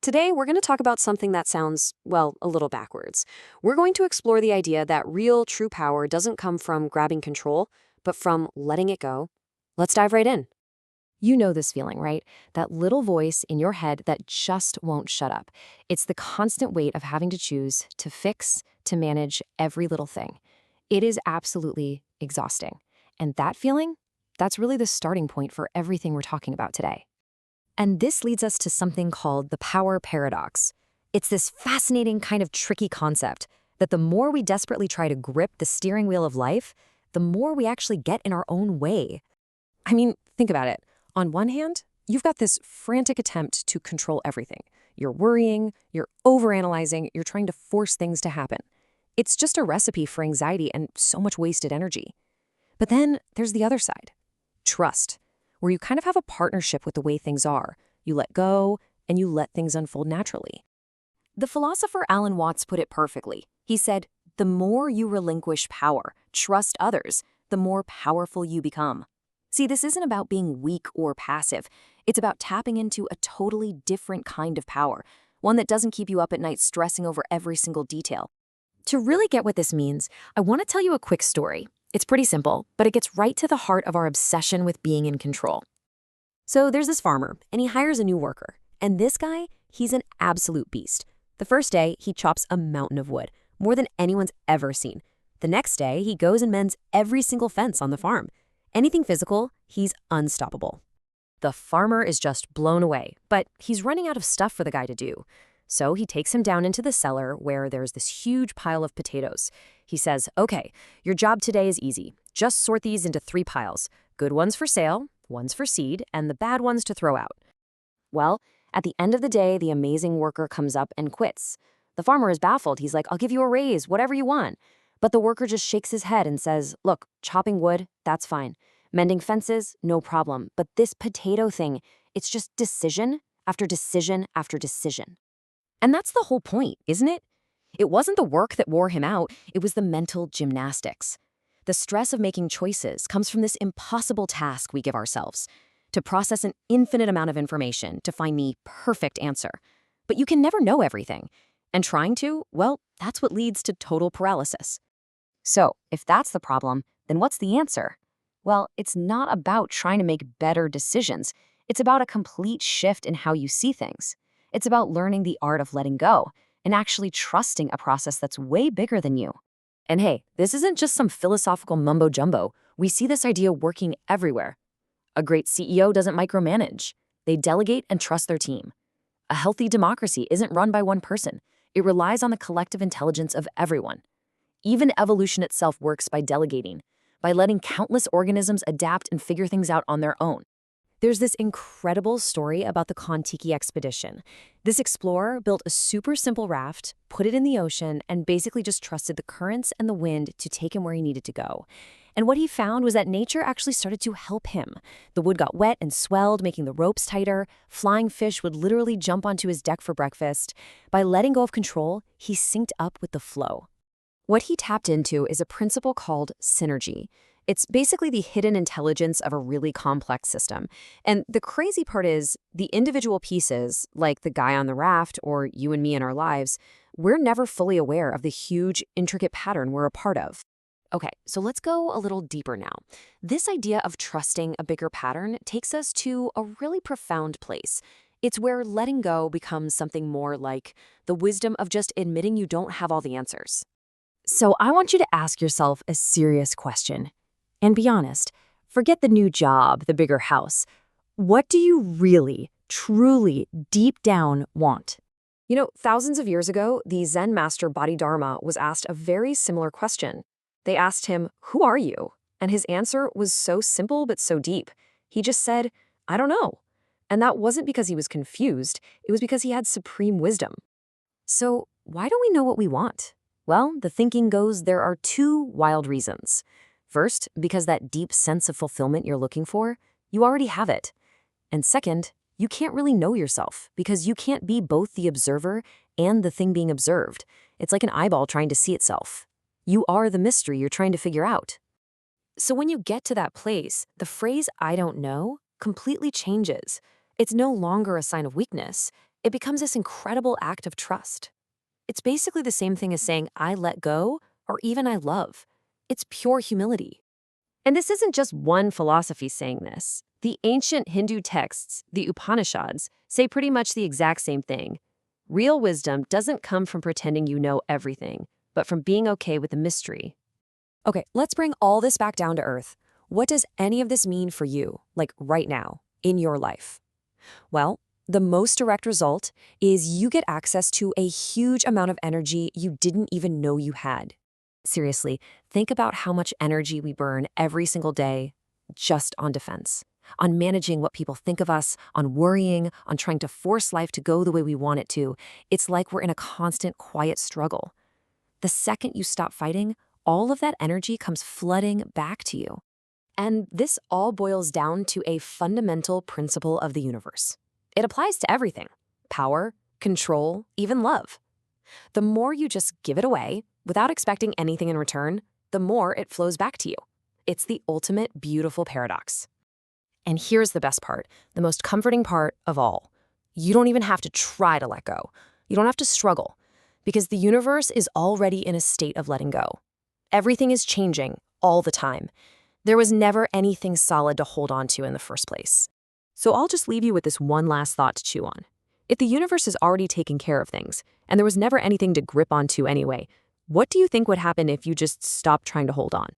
Today, we're going to talk about something that sounds, well, a little backwards. We're going to explore the idea that real, true power doesn't come from grabbing control, but from letting it go. Let's dive right in. You know this feeling, right? That little voice in your head that just won't shut up. It's the constant weight of having to choose, to fix, to manage every little thing. It is absolutely exhausting. And that feeling, that's really the starting point for everything we're talking about today. And this leads us to something called the power paradox. It's this fascinating kind of tricky concept that the more we desperately try to grip the steering wheel of life, the more we actually get in our own way. I mean, think about it. On one hand, you've got this frantic attempt to control everything. You're worrying, you're overanalyzing, you're trying to force things to happen. It's just a recipe for anxiety and so much wasted energy. But then there's the other side, trust, where you kind of have a partnership with the way things are. You let go, and you let things unfold naturally. The philosopher Alan Watts put it perfectly. He said, "The more you relinquish power, trust others, the more powerful you become." See, this isn't about being weak or passive. It's about tapping into a totally different kind of power, one that doesn't keep you up at night stressing over every single detail. To really get what this means, I want to tell you a quick story. It's pretty simple, but it gets right to the heart of our obsession with being in control. So there's this farmer, and he hires a new worker. And this guy, he's an absolute beast. The first day, he chops a mountain of wood, more than anyone's ever seen. The next day, he goes and mends every single fence on the farm. Anything physical, he's unstoppable. The farmer is just blown away, but he's running out of stuff for the guy to do. So he takes him down into the cellar where there's this huge pile of potatoes. He says, "Okay, your job today is easy. Just sort these into 3 piles. Good ones for sale, ones for seed, and the bad ones to throw out." Well, at the end of the day, the amazing worker comes up and quits. The farmer is baffled. He's like, "I'll give you a raise, whatever you want." But the worker just shakes his head and says, "Look, chopping wood, that's fine. Mending fences, no problem. But this potato thing, it's just decision after decision after decision." And that's the whole point, isn't it? It wasn't the work that wore him out, it was the mental gymnastics. The stress of making choices comes from this impossible task we give ourselves, to process an infinite amount of information to find the perfect answer. But you can never know everything. And trying to, well, that's what leads to total paralysis. So, if that's the problem, then what's the answer? Well, it's not about trying to make better decisions. It's about a complete shift in how you see things. It's about learning the art of letting go and actually trusting a process that's way bigger than you. And hey, this isn't just some philosophical mumbo-jumbo. We see this idea working everywhere. A great CEO doesn't micromanage. They delegate and trust their team. A healthy democracy isn't run by one person. It relies on the collective intelligence of everyone. Even evolution itself works by delegating, by letting countless organisms adapt and figure things out on their own. There's this incredible story about the Kon-Tiki expedition. This explorer built a super simple raft, put it in the ocean, and basically just trusted the currents and the wind to take him where he needed to go. And what he found was that nature actually started to help him. The wood got wet and swelled, making the ropes tighter. Flying fish would literally jump onto his deck for breakfast. By letting go of control, he synced up with the flow. What he tapped into is a principle called synergy. It's basically the hidden intelligence of a really complex system. And the crazy part is, the individual pieces, like the guy on the raft or you and me in our lives, we're never fully aware of the huge, intricate pattern we're a part of. Okay, so let's go a little deeper now. This idea of trusting a bigger pattern takes us to a really profound place. It's where letting go becomes something more like the wisdom of just admitting you don't have all the answers. So I want you to ask yourself a serious question. And be honest, forget the new job, the bigger house. What do you really, truly, deep down want? You know, thousands of years ago, the Zen master Bodhidharma was asked a very similar question. They asked him, "Who are you?" And his answer was so simple but so deep. He just said, "I don't know." And that wasn't because he was confused, it was because he had supreme wisdom. So why don't we know what we want? Well, the thinking goes there are 2 wild reasons. First, because that deep sense of fulfillment you're looking for, you already have it. And second, you can't really know yourself because you can't be both the observer and the thing being observed. It's like an eyeball trying to see itself. You are the mystery you're trying to figure out. So when you get to that place, the phrase "I don't know" completely changes. It's no longer a sign of weakness. it becomes this incredible act of trust. It's basically the same thing as saying, I let go, or even I love. It's pure humility. And this isn't just one philosophy saying this. The ancient Hindu texts, the Upanishads, say pretty much the exact same thing. Real wisdom doesn't come from pretending you know everything, but from being okay with the mystery. Okay, let's bring all this back down to earth. What does any of this mean for you, like right now, in your life? Well, the most direct result is you get access to a huge amount of energy you didn't even know you had. Seriously, think about how much energy we burn every single day just on defense, on managing what people think of us, on worrying, on trying to force life to go the way we want it to. It's like we're in a constant, quiet struggle. The second you stop fighting, all of that energy comes flooding back to you. And this all boils down to a fundamental principle of the universe. It applies to everything: power, control, even love. The more you just give it away, without expecting anything in return, the more it flows back to you. It's the ultimate beautiful paradox. And here's the best part, the most comforting part of all. You don't even have to try to let go. You don't have to struggle, because the universe is already in a state of letting go. Everything is changing all the time. There was never anything solid to hold on to in the first place. So I'll just leave you with this one last thought to chew on. If the universe is already taking care of things, and there was never anything to grip onto anyway, what do you think would happen if you just stopped trying to hold on?